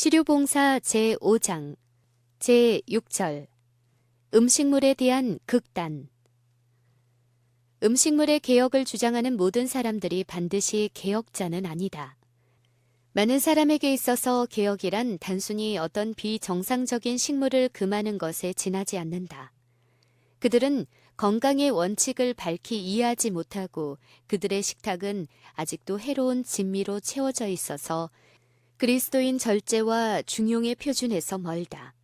시류봉사 제5장 제6절 음식물에 대한 극단. 음식물의 개혁을 주장하는 모든 사람들이 반드시 개혁자는 아니다. 많은 사람에게 있어서 개혁이란 단순히 어떤 비정상적인 식물을 금하는 것에 지나지 않는다. 그들은 건강의 원칙을 밝히 이해하지 못하고 그들의 식탁은 아직도 해로운 진미로 채워져 있어서 그리스도인 절제와 중용의 표준에서 멀다.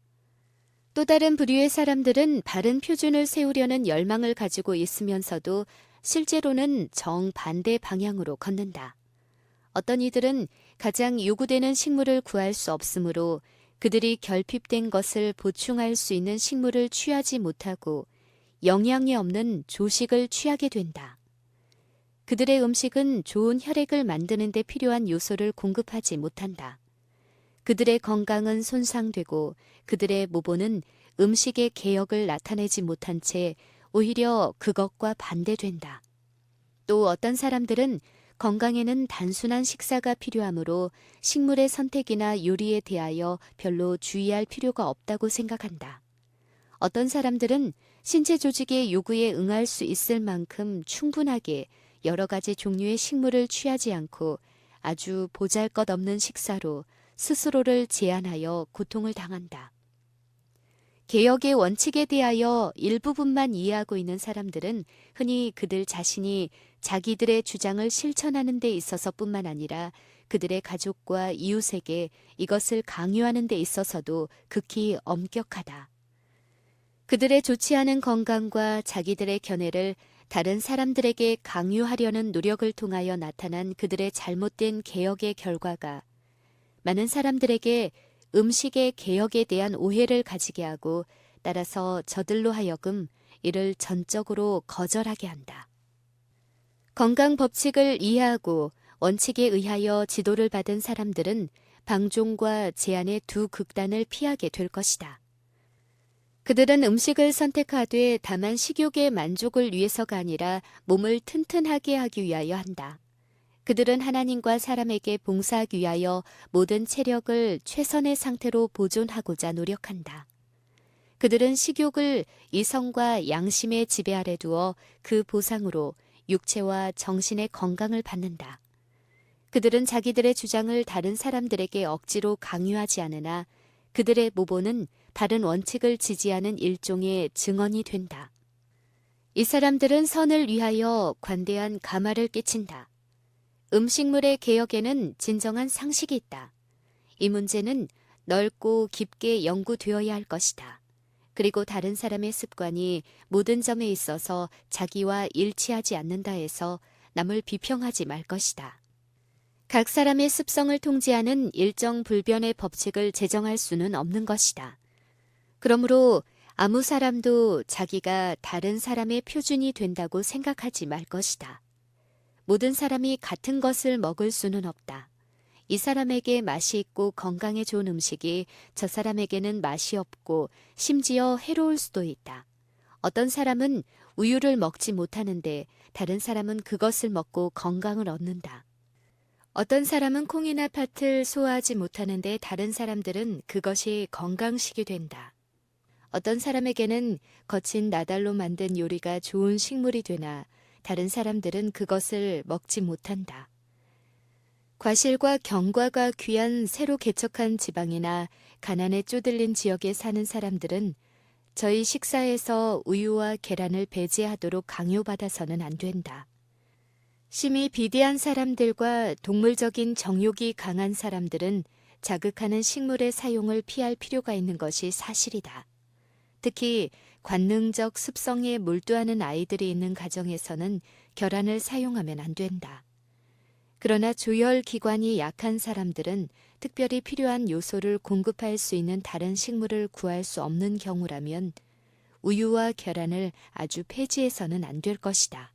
또 다른 부류의 사람들은 바른 표준을 세우려는 열망을 가지고 있으면서도 실제로는 정반대 방향으로 걷는다. 어떤 이들은 가장 요구되는 식물을 구할 수 없으므로 그들이 결핍된 것을 보충할 수 있는 식물을 취하지 못하고 영양이 없는 조식을 취하게 된다. 그들의 음식은 좋은 혈액을 만드는 데 필요한 요소를 공급하지 못한다. 그들의 건강은 손상되고 그들의 모본은 음식의 개혁을 나타내지 못한 채 오히려 그것과 반대된다. 또 어떤 사람들은 건강에는 단순한 식사가 필요하므로 식물의 선택이나 요리에 대하여 별로 주의할 필요가 없다고 생각한다. 어떤 사람들은 신체 조직의 요구에 응할 수 있을 만큼 충분하게 여러 가지 종류의 식물을 취하지 않고 아주 보잘것없는 식사로 스스로를 제한하여 고통을 당한다. 개혁의 원칙에 대하여 일부분만 이해하고 있는 사람들은 흔히 그들 자신이 자기들의 주장을 실천하는 데 있어서뿐만 아니라 그들의 가족과 이웃에게 이것을 강요하는 데 있어서도 극히 엄격하다. 그들의 좋지 않은 건강과 자기들의 견해를 다른 사람들에게 강요하려는 노력을 통하여 나타난 그들의 잘못된 개혁의 결과가 많은 사람들에게 음식의 개혁에 대한 오해를 가지게 하고 따라서 저들로 하여금 이를 전적으로 거절하게 한다. 건강 법칙을 이해하고 원칙에 의하여 지도를 받은 사람들은 방종과 제한의 두 극단을 피하게 될 것이다. 그들은 음식을 선택하되 다만 식욕의 만족을 위해서가 아니라 몸을 튼튼하게 하기 위하여 한다. 그들은 하나님과 사람에게 봉사하기 위하여 모든 체력을 최선의 상태로 보존하고자 노력한다. 그들은 식욕을 이성과 양심의 지배 아래 두어 그 보상으로 육체와 정신의 건강을 받는다. 그들은 자기들의 주장을 다른 사람들에게 억지로 강요하지 않으나 그들의 모본은 바른 원칙을 지지하는 일종의 증언이 된다. 이 사람들은 선을 위하여 관대한 가마를 끼친다. 음식물의 개혁에는 진정한 상식이 있다. 이 문제는 넓고 깊게 연구되어야 할 것이다. 그리고 다른 사람의 습관이 모든 점에 있어서 자기와 일치하지 않는다 해서 남을 비평하지 말 것이다. 각 사람의 습성을 통제하는 일정 불변의 법칙을 제정할 수는 없는 것이다. 그러므로 아무 사람도 자기가 다른 사람의 표준이 된다고 생각하지 말 것이다. 모든 사람이 같은 것을 먹을 수는 없다. 이 사람에게 맛이 있고 건강에 좋은 음식이 저 사람에게는 맛이 없고 심지어 해로울 수도 있다. 어떤 사람은 우유를 먹지 못하는데 다른 사람은 그것을 먹고 건강을 얻는다. 어떤 사람은 콩이나 팥을 소화하지 못하는데 다른 사람들은 그것이 건강식이 된다. 어떤 사람에게는 거친 나달로 만든 요리가 좋은 식물이 되나 다른 사람들은 그것을 먹지 못한다. 과실과 경과가 귀한 새로 개척한 지방이나 가난에 쪼들린 지역에 사는 사람들은 저희 식사에서 우유와 계란을 배제하도록 강요받아서는 안 된다. 심히 비대한 사람들과 동물적인 정욕이 강한 사람들은 자극하는 식물의 사용을 피할 필요가 있는 것이 사실이다. 특히 관능적 습성에 몰두하는 아이들이 있는 가정에서는 계란을 사용하면 안 된다. 그러나 조혈 기관이 약한 사람들은 특별히 필요한 요소를 공급할 수 있는 다른 식물을 구할 수 없는 경우라면 우유와 계란을 아주 폐지해서는 안 될 것이다.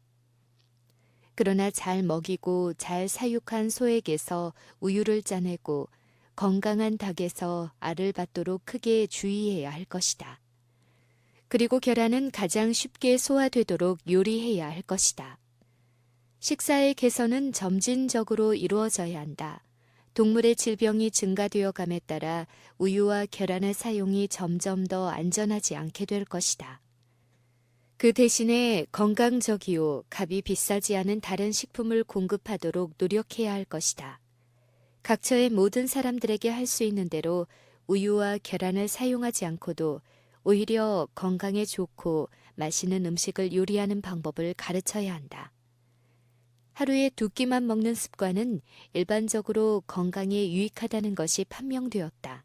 그러나 잘 먹이고 잘 사육한 소에게서 우유를 짜내고 건강한 닭에서 알을 받도록 크게 주의해야 할 것이다. 그리고 계란은 가장 쉽게 소화되도록 요리해야 할 것이다. 식사의 개선은 점진적으로 이루어져야 한다. 동물의 질병이 증가되어 감에 따라 우유와 계란의 사용이 점점 더 안전하지 않게 될 것이다. 그 대신에 건강적이요 값이 비싸지 않은 다른 식품을 공급하도록 노력해야 할 것이다. 각처의 모든 사람들에게 할 수 있는 대로 우유와 계란을 사용하지 않고도 오히려 건강에 좋고 맛있는 음식을 요리하는 방법을 가르쳐야 한다. 하루에 2끼만 먹는 습관은 일반적으로 건강에 유익하다는 것이 판명되었다.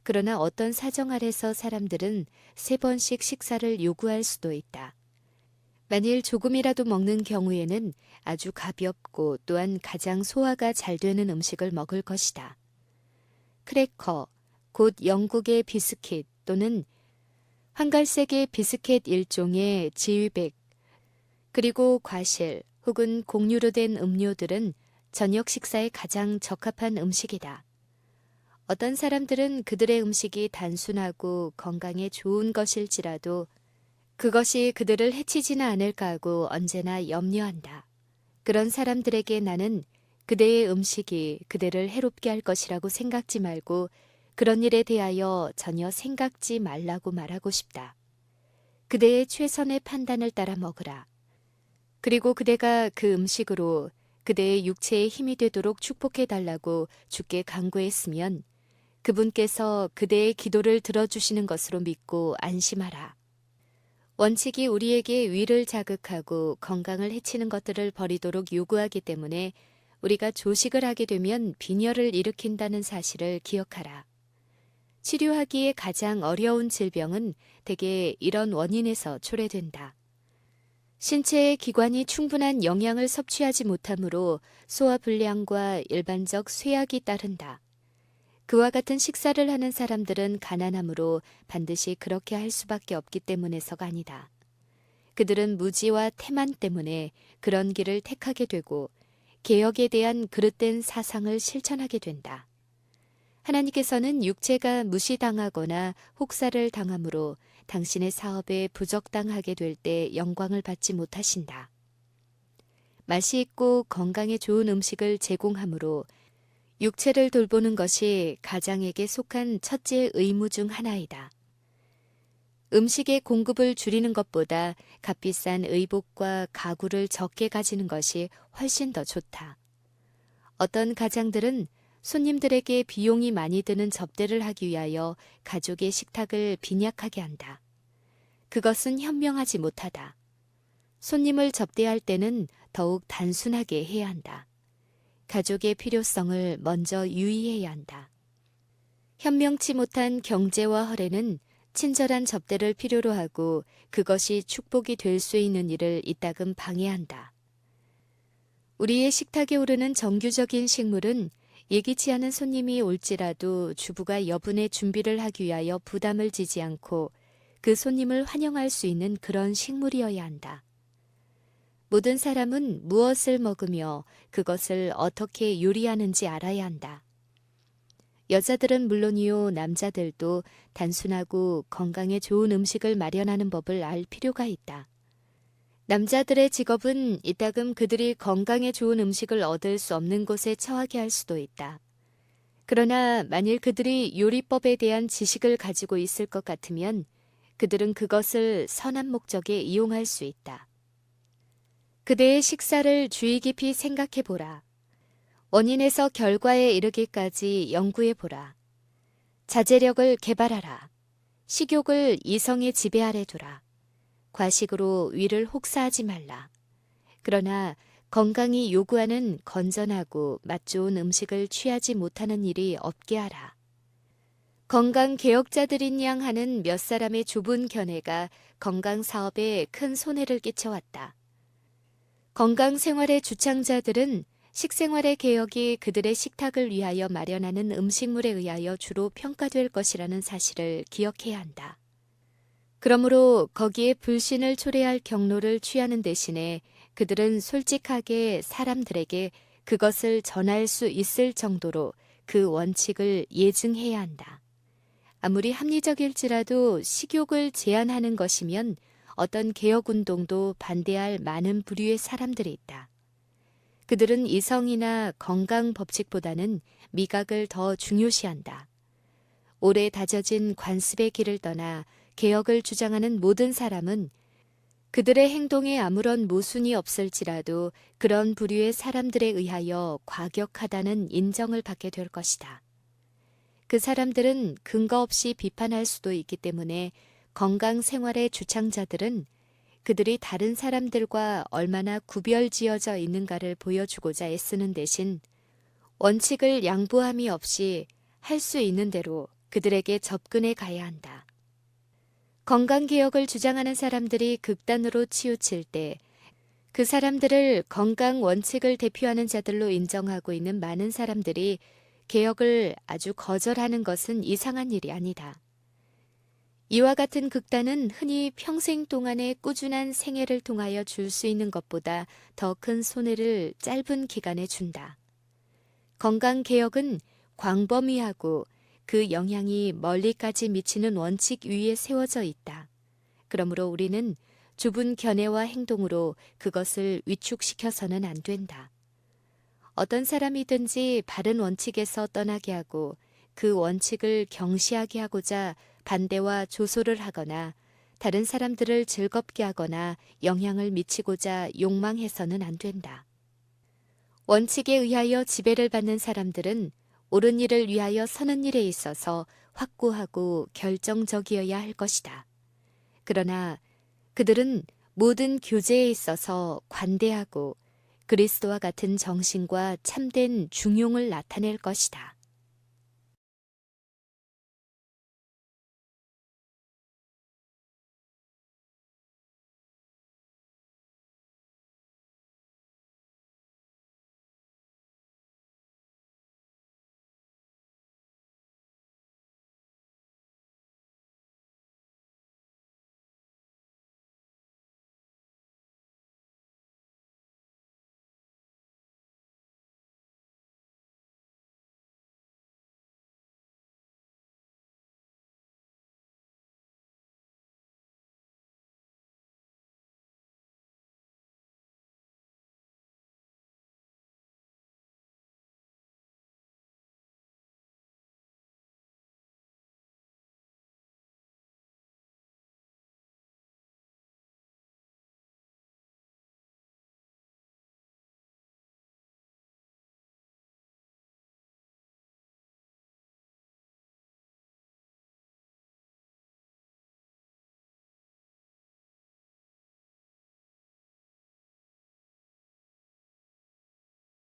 그러나 어떤 사정 아래서 사람들은 3번씩 식사를 요구할 수도 있다. 만일 조금이라도 먹는 경우에는 아주 가볍고 또한 가장 소화가 잘 되는 음식을 먹을 것이다. 크래커, 곧 영국의 비스킷 또는 황갈색의 비스킷 일종의 지휘백, 그리고 과실 혹은 곡류로 된 음료들은 저녁 식사에 가장 적합한 음식이다. 어떤 사람들은 그들의 음식이 단순하고 건강에 좋은 것일지라도 그것이 그들을 해치지는 않을까 하고 언제나 염려한다. 그런 사람들에게 나는 그대의 음식이 그대를 해롭게 할 것이라고 생각지 말고 그런 일에 대하여 전혀 생각지 말라고 말하고 싶다. 그대의 최선의 판단을 따라 먹으라. 그리고 그대가 그 음식으로 그대의 육체에 힘이 되도록 축복해달라고 주께 간구했으면 그분께서 그대의 기도를 들어주시는 것으로 믿고 안심하라. 원칙이 우리에게 위를 자극하고 건강을 해치는 것들을 버리도록 요구하기 때문에 우리가 조식을 하게 되면 빈혈을 일으킨다는 사실을 기억하라. 치료하기에 가장 어려운 질병은 대개 이런 원인에서 초래된다. 신체의 기관이 충분한 영양을 섭취하지 못하므로 소화불량과 일반적 쇠약이 따른다. 그와 같은 식사를 하는 사람들은 가난함으로 반드시 그렇게 할 수밖에 없기 때문에서가 아니다. 그들은 무지와 태만 때문에 그런 길을 택하게 되고 개혁에 대한 그릇된 사상을 실천하게 된다. 하나님께서는 육체가 무시당하거나 혹사를 당함으로 당신의 사업에 부적당하게 될 때 영광을 받지 못하신다. 맛이 있고 건강에 좋은 음식을 제공함으로 육체를 돌보는 것이 가장에게 속한 첫째 의무 중 하나이다. 음식의 공급을 줄이는 것보다 값비싼 의복과 가구를 적게 가지는 것이 훨씬 더 좋다. 어떤 가장들은 손님들에게 비용이 많이 드는 접대를 하기 위하여 가족의 식탁을 빈약하게 한다. 그것은 현명하지 못하다. 손님을 접대할 때는 더욱 단순하게 해야 한다. 가족의 필요성을 먼저 유의해야 한다. 현명치 못한 경제와 허례는 친절한 접대를 필요로 하고 그것이 축복이 될 수 있는 일을 이따금 방해한다. 우리의 식탁에 오르는 정규적인 식물은 예기치 않은 손님이 올지라도 주부가 여분의 준비를 하기 위하여 부담을 지지 않고 그 손님을 환영할 수 있는 그런 식물이어야 한다. 모든 사람은 무엇을 먹으며 그것을 어떻게 요리하는지 알아야 한다. 여자들은 물론이요 남자들도 단순하고 건강에 좋은 음식을 마련하는 법을 알 필요가 있다. 남자들의 직업은 이따금 그들이 건강에 좋은 음식을 얻을 수 없는 곳에 처하게 할 수도 있다. 그러나 만일 그들이 요리법에 대한 지식을 가지고 있을 것 같으면 그들은 그것을 선한 목적에 이용할 수 있다. 그대의 식사를 주의 깊이 생각해 보라. 원인에서 결과에 이르기까지 연구해 보라. 자제력을 개발하라. 식욕을 이성의 지배 아래 두라. 과식으로 위를 혹사하지 말라. 그러나 건강이 요구하는 건전하고 맛 좋은 음식을 취하지 못하는 일이 없게 하라. 건강 개혁자들인 양 하는 몇 사람의 좁은 견해가 건강 사업에 큰 손해를 끼쳐왔다. 건강 생활의 주창자들은 식생활의 개혁이 그들의 식탁을 위하여 마련하는 음식물에 의하여 주로 평가될 것이라는 사실을 기억해야 한다. 그러므로 거기에 불신을 초래할 경로를 취하는 대신에 그들은 솔직하게 사람들에게 그것을 전할 수 있을 정도로 그 원칙을 예증해야 한다. 아무리 합리적일지라도 식욕을 제한하는 것이면 어떤 개혁운동도 반대할 많은 부류의 사람들이 있다. 그들은 이성이나 건강 법칙보다는 미각을 더 중요시한다. 오래 다져진 관습의 길을 떠나 개혁을 주장하는 모든 사람은 그들의 행동에 아무런 모순이 없을지라도 그런 부류의 사람들에 의하여 과격하다는 인정을 받게 될 것이다. 그 사람들은 근거 없이 비판할 수도 있기 때문에 건강 생활의 주창자들은 그들이 다른 사람들과 얼마나 구별지어져 있는가를 보여주고자 애쓰는 대신 원칙을 양보함이 없이 할 수 있는 대로 그들에게 접근해 가야 한다. 건강개혁을 주장하는 사람들이 극단으로 치우칠 때 그 사람들을 건강 원칙을 대표하는 자들로 인정하고 있는 많은 사람들이 개혁을 아주 거절하는 것은 이상한 일이 아니다. 이와 같은 극단은 흔히 평생 동안의 꾸준한 생애를 통하여 줄 수 있는 것보다 더 큰 손해를 짧은 기간에 준다. 건강개혁은 광범위하고 그 영향이 멀리까지 미치는 원칙 위에 세워져 있다. 그러므로 우리는 좁은 견해와 행동으로 그것을 위축시켜서는 안 된다. 어떤 사람이든지 바른 원칙에서 떠나게 하고 그 원칙을 경시하게 하고자 반대와 조소를 하거나 다른 사람들을 즐겁게 하거나 영향을 미치고자 욕망해서는 안 된다. 원칙에 의하여 지배를 받는 사람들은 옳은 일을 위하여 서는 일에 있어서 확고하고 결정적이어야 할 것이다. 그러나 그들은 모든 교제에 있어서 관대하고 그리스도와 같은 정신과 참된 중용을 나타낼 것이다.